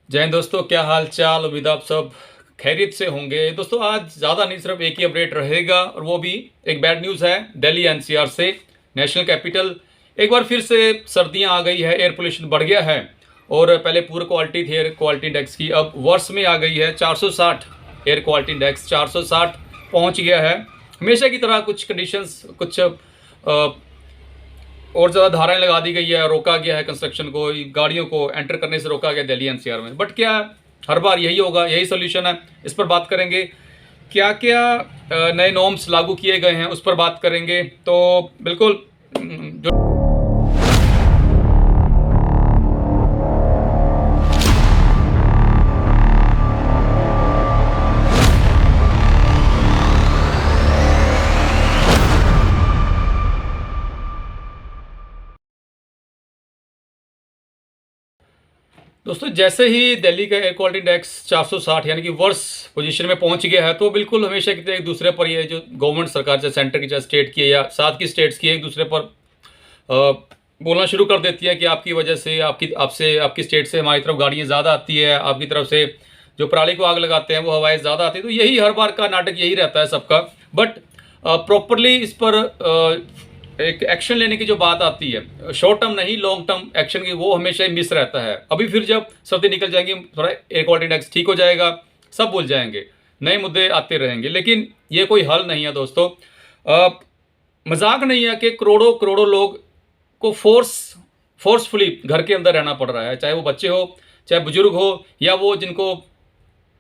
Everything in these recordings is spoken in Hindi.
जय हिंद दोस्तों, क्या हाल चाल। उम्मीद आप सब खैरियत से होंगे। दोस्तों आज ज़्यादा नहीं, सिर्फ एक ही अपडेट रहेगा और वो भी एक बैड न्यूज़ है दिल्ली एनसीआर से, नेशनल कैपिटल। एक बार फिर से सर्दियां आ गई है, एयर पोल्यूशन बढ़ गया है और पहले पुअर क्वालिटी थी एयर क्वालिटी इंडेक्स की, अब वर्ष में आ गई है 460। एयर क्वालिटी इंडेक्स 460 पहुँच गया है। हमेशा की तरह कुछ कंडीशंस, कुछ और ज़्यादा धाराएं लगा दी गई है, रोका गया है कंस्ट्रक्शन को, गाड़ियों को एंटर करने से रोका गया दिल्ली एनसीआर में। बट क्या हर बार यही होगा, यही सोल्यूशन है? इस पर बात करेंगे। क्या क्या नए नॉर्म्स लागू किए गए हैं उस पर बात करेंगे। तो बिल्कुल जो दोस्तों जैसे ही दिल्ली का एयर क्वालिटी इंडेक्स 460 यानी कि वर्ष पोजीशन में पहुंच गया है, तो बिल्कुल हमेशा की तरह एक दूसरे पर, ये जो गवर्नमेंट सरकार, चाहे सेंटर की चाहे स्टेट की या साथ की स्टेट्स की, एक दूसरे पर बोलना शुरू कर देती है कि आपकी वजह से, आपकी स्टेट से हमारी तरफ गाड़ियाँ ज़्यादा आती है, आपकी तरफ से जो पराली को आग लगाते हैं वो हवाएं ज़्यादा आती है। तो यही हर बार का नाटक यही रहता है सबका। बट प्रॉपरली इस पर एक एक्शन लेने की जो बात आती है, शॉर्ट टर्म नहीं लॉन्ग टर्म एक्शन की, वो हमेशा ही मिस रहता है। अभी फिर जब सर्दी निकल जाएंगी, थोड़ा एयर क्वालिटी इंडेक्स ठीक हो जाएगा, सब भूल जाएंगे, नए मुद्दे आते रहेंगे। लेकिन ये कोई हल नहीं है दोस्तों। मजाक नहीं है कि करोड़ों करोड़ों लोग को फोर्सफुली घर के अंदर रहना पड़ रहा है, चाहे वो बच्चे हो, चाहे बुजुर्ग हो, या वो जिनको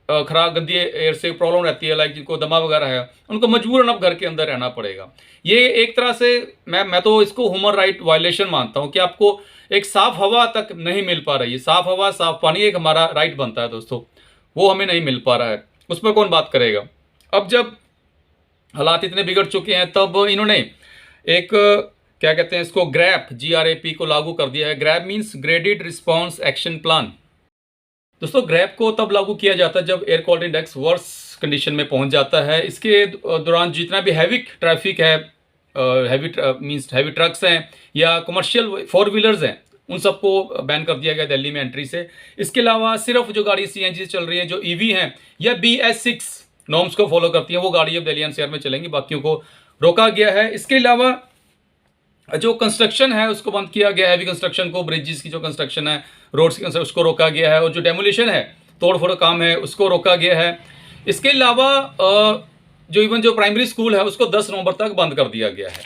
खराब गंदी एयर से प्रॉब्लम रहती है, लाइक जिनको दमा वगैरह है, उनको मजबूरन अब घर के अंदर रहना पड़ेगा। ये एक तरह से मैं तो इसको ह्यूमन राइट वायलेशन मानता हूँ कि आपको एक साफ हवा तक नहीं मिल पा रही है। साफ हवा, साफ पानी एक हमारा राइट बनता है दोस्तों, वो हमें नहीं मिल पा रहा है। उस पर कौन बात करेगा? अब जब हालात इतने बिगड़ चुके हैं, तब इन्होंने एक क्या कहते हैं इसको, ग्रैप GRAP को लागू कर दिया है। GRAP means graded response action plan. दोस्तों ग्रैप को तब लागू किया जाता है जब air quality index worse condition में पहुंच जाता है। इसके दौरान जितना भी हैवी ट्रैफिक है, हैवी मीन्स हैवी ट्रक्स हैं या कमर्शियल फोर व्हीलर्स हैं, उन सबको बैन कर दिया गया दिल्ली में एंट्री से। इसके अलावा सिर्फ जो गाड़ी CNG चल रही है, जो EV हैं या BS6 नॉर्म्स को फॉलो करती हैं, वो गाड़ी अब दिल्ली NCR में चलेंगी, बाकियों को रोका गया है। इसके अलावा जो कंस्ट्रक्शन है उसको बंद किया गया है, हैवी कंस्ट्रक्शन को, ब्रिजेस की जो कंस्ट्रक्शन है, रोड्स की कंस्ट्रक्शन, उसको रोका गया है। और जो डेमोलिशन है, तोड़ फोड़ काम है, उसको रोका गया है। इसके अलावा जो प्राइमरी स्कूल है उसको 10 नवंबर तक बंद कर दिया गया है।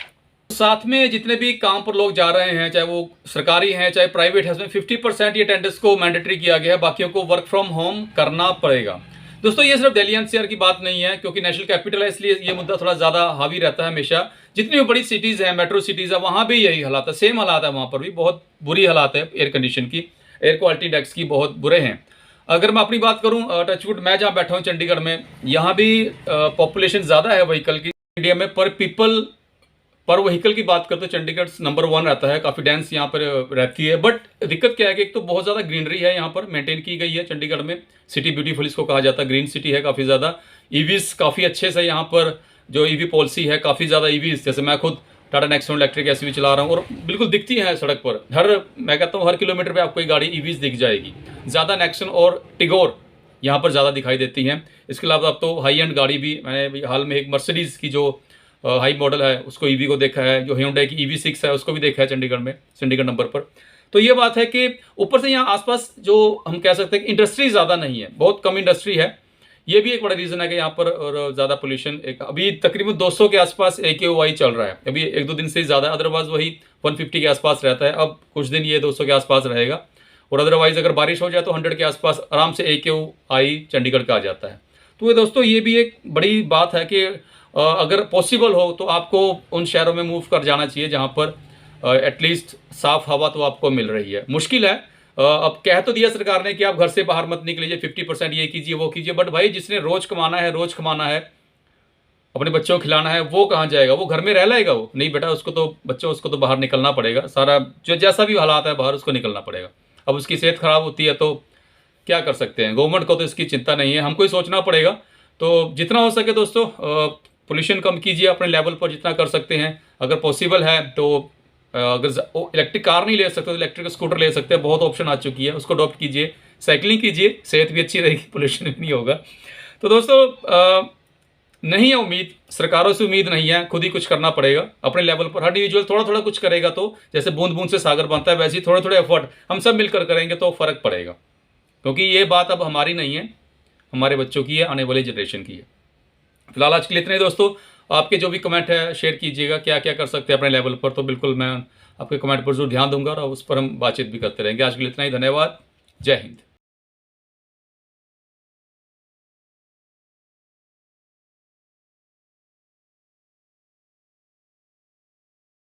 साथ में जितने भी काम पर लोग जा रहे हैं, चाहे वो सरकारी हैं चाहे प्राइवेट है, उसमें 50% ये अटेंडेंस को मैंडेटरी किया गया है, बाकियों को वर्क फ्रॉम होम करना पड़ेगा। दोस्तों ये सिर्फ दिल्ली NCR की बात नहीं है, क्योंकि नेशनल कैपिटल है, इसलिए ये मुद्दा थोड़ा ज़्यादा हावी रहता है हमेशा। जितनी भी बड़ी सिटीज़ हैं, मेट्रो सिटीज़ है, वहाँ भी यही हालात है, सेम हालात है। वहाँ पर भी बहुत बुरी हालात है एयर कंडीशन की, एयर क्वालिटी इंडेक्स की बहुत बुरे हैं। अगर मैं अपनी बात करूँ, टचवुड मैं जहाँ बैठा हूँ चंडीगढ़ में, यहाँ भी पॉपुलेशन ज़्यादा है व्हीकल की। इंडिया में पर व्हीकल की बात करते तो चंडीगढ़ नंबर 1 रहता है, काफ़ी डेंस यहाँ पर रहती है। बट दिक्कत क्या है कि एक तो बहुत ज़्यादा ग्रीनरी है यहाँ पर, मेंटेन की गई है चंडीगढ़ में, सिटी ब्यूटीफुल इसको कहा जाता है, ग्रीन सिटी है काफ़ी ज़्यादा। EVs काफ़ी अच्छे से यहाँ पर जो EV पॉलिसी है, काफ़ी ज़्यादा EVs, जैसे मैं खुद टाटा नेक्सॉन इलेक्ट्रिक SUV चला रहा हूँ और बिल्कुल दिखती है सड़क पर, मैं कहता हूँ हर किलोमीटर पर आपको एक गाड़ी EVs दिख जाएगी। ज़्यादा नेक्सॉन और टिगोर यहाँ पर ज़्यादा दिखाई देती हैं। इसके अलावा अब तो हाई एंड गाड़ी भी, मैंने हाल में एक मर्सिडीज़ की जो हाई मॉडल है उसको EV को देखा है, जो Hyundai की EV6 है उसको भी देखा है चंडीगढ़ में, चंडीगढ़ नंबर पर। तो ये बात है कि ऊपर से यहाँ आसपास जो हम कह सकते हैं कि इंडस्ट्री ज़्यादा नहीं है, बहुत कम इंडस्ट्री है। ये भी एक बड़ा रीज़न है कि यहाँ पर और ज़्यादा पोल्यूशन, एक अभी तकरीबन 200 के आसपास AQI चल रहा है, अभी 1-2 दिन से ज़्यादा, अदरवाइज वही 150 के आसपास रहता है। अब कुछ दिन ये 200 के आसपास रहेगा, और अदरवाइज अगर बारिश हो जाए तो 100 के आसपास आराम से AQI चंडीगढ़ का आ जाता है। तो ये दोस्तों ये भी एक बड़ी बात है कि अगर पॉसिबल हो तो आपको उन शहरों में मूव कर जाना चाहिए जहाँ पर एटलीस्ट साफ हवा तो आपको मिल रही है। मुश्किल है, अब कह तो दिया सरकार ने कि आप घर से बाहर मत निकलिए, 50% ये कीजिए वो कीजिए, बट भाई जिसने रोज कमाना है, अपने बच्चों को खिलाना है, वो कहाँ जाएगा? वो घर में रह लाएगा? वो नहीं बेटा, उसको तो बाहर निकलना पड़ेगा, सारा जो जैसा भी हालात है बाहर उसको निकलना पड़ेगा। अब उसकी सेहत खराब होती है तो क्या कर सकते हैं? गवर्नमेंट को तो इसकी चिंता नहीं है, हमको ही सोचना पड़ेगा। तो जितना हो सके दोस्तों पोल्यूशन कम कीजिए अपने लेवल पर, जितना कर सकते हैं। अगर पॉसिबल है तो अगर इलेक्ट्रिक कार नहीं ले सकते तो इलेक्ट्रिक स्कूटर ले सकते हैं, बहुत ऑप्शन आ चुकी है, उसको अडॉप्ट कीजिए। साइकिलिंग कीजिए, सेहत भी अच्छी रहेगी, पोल्यूशन भी नहीं होगा। तो दोस्तों नहीं है उम्मीद, सरकारों से उम्मीद नहीं है, खुद ही कुछ करना पड़ेगा अपने लेवल पर। हर इंडिविजुअल थोड़ा थोड़ा कुछ करेगा तो जैसे बूंद बूंद से सागर बनता है, वैसे ही थोड़े थोड़े एफर्ट हम सब मिलकर करेंगे तो फ़र्क पड़ेगा। क्योंकि ये बात अब हमारी नहीं है, हमारे बच्चों की है, आने वाली जनरेशन की है। फिलहाल आज के लिए इतने ही दोस्तों। आपके जो भी कमेंट है शेयर कीजिएगा, क्या क्या कर सकते हैं अपने लेवल पर, तो बिल्कुल मैं आपके कमेंट पर जरूर ध्यान दूंगा और उस पर हम बातचीत भी करते रहेंगे। आज के लिए इतना ही, धन्यवाद, जय हिंद।